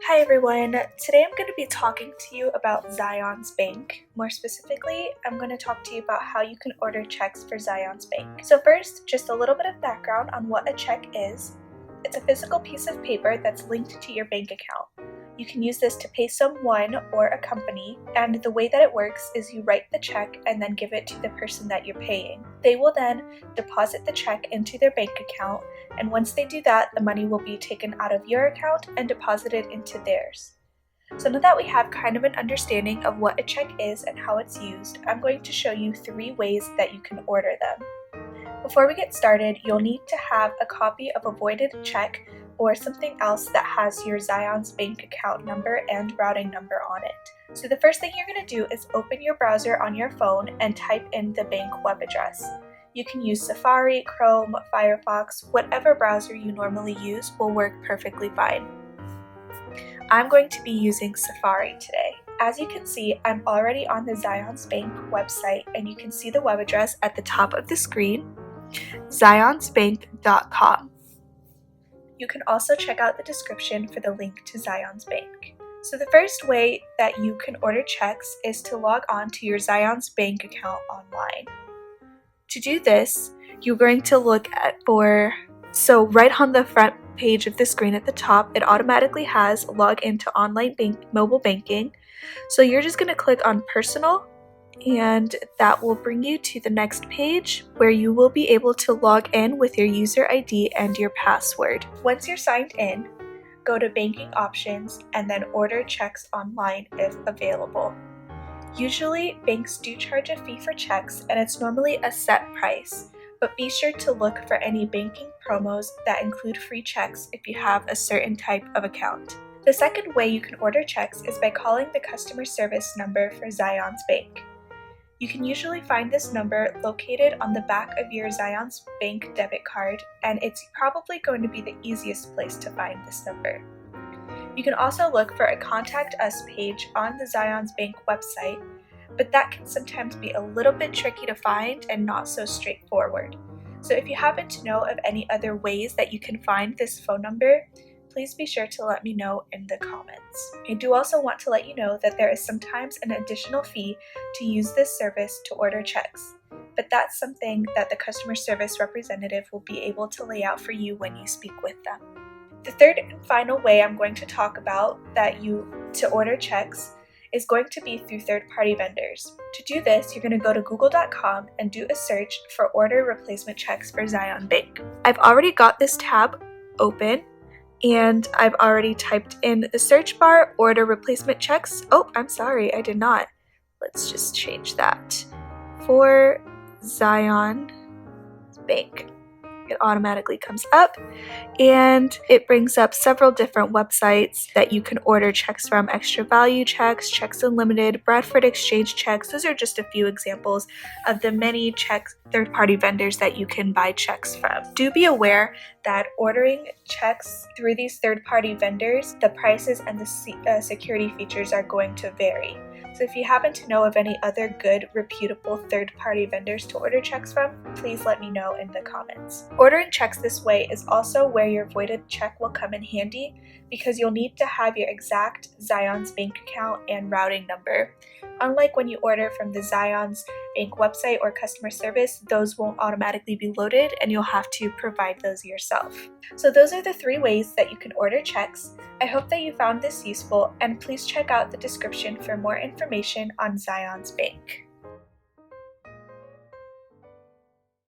Hi everyone, today I'm going to be talking to you about Zions Bank. More specifically, I'm going to talk to you about how you can order checks for Zions Bank. So first, just a little bit of background on what a check is. It's a physical piece of paper that's linked to your bank account. You can use this to pay someone or a company, and the way that it works is you write the check and then give it to the person that you're paying. They will then deposit the check into their bank account, and once they do that, the money will be taken out of your account and deposited into theirs. So now that we have kind of an understanding of what a check is and how it's used, I'm going to show you 3 ways that you can order them. Before we get started, you'll need to have a copy of a voided check or something else that has your Zions Bank account number and routing number on it. So the first thing you're going to do is open your browser on your phone and type in the bank web address. You can use Safari, Chrome, Firefox, whatever browser you normally use will work perfectly fine. I'm going to be using Safari today. As you can see, I'm already on the Zions Bank website, and you can see the web address at the top of the screen, zionsbank.com. You can also check out the description for the link to Zions Bank. So the first way that you can order checks is to log on to your Zions Bank account online. To do this, you're going to look so right on the front page of the screen at the top, it automatically has log into online mobile banking. So you're just going to click on personal, and that will bring you to the next page where you will be able to log in with your user ID and your password. Once you're signed in, go to banking options and then order checks online if available. Usually, banks do charge a fee for checks, and it's normally a set price, but be sure to look for any banking promos that include free checks if you have a certain type of account. The second way you can order checks is by calling the customer service number for Zions Bank. You can usually find this number located on the back of your Zions Bank debit card, and it's probably going to be the easiest place to find this number. You can also look for a Contact Us page on the Zions Bank website, but that can sometimes be a little bit tricky to find and not so straightforward. So if you happen to know of any other ways that you can find this phone number, please be sure to let me know in the comments. I do also want to let you know that there is sometimes an additional fee to use this service to order checks, but that's something that the customer service representative will be able to lay out for you when you speak with them. The third and final way I'm going to talk about to order checks is going to be through third-party vendors. To do this, you're going to go to google.com and do a search for order replacement checks for Zions Bank. I've already got this tab open, and I've already typed in the search bar order replacement checks. Oh, I'm sorry, I did not. Let's just change that. For Zions Bank. It automatically comes up, and it brings up several different websites that you can order checks from: Extra Value Checks, Checks Unlimited, Bradford Exchange Checks. Those are just a few examples of the many third-party vendors that you can buy checks from. Do be aware that ordering checks through these third-party vendors, the prices and the security features are going to vary. So if you happen to know of any other good, reputable third-party vendors to order checks from, please let me know in the comments. Ordering checks this way is also where your voided check will come in handy, because you'll need to have your exact Zions Bank account and routing number. Unlike when you order from the Zions Bank website or customer service, those won't automatically be loaded, and you'll have to provide those yourself. So those are the 3 ways that you can order checks. I hope that you found this useful, and please check out the description for more information on Zions Bank.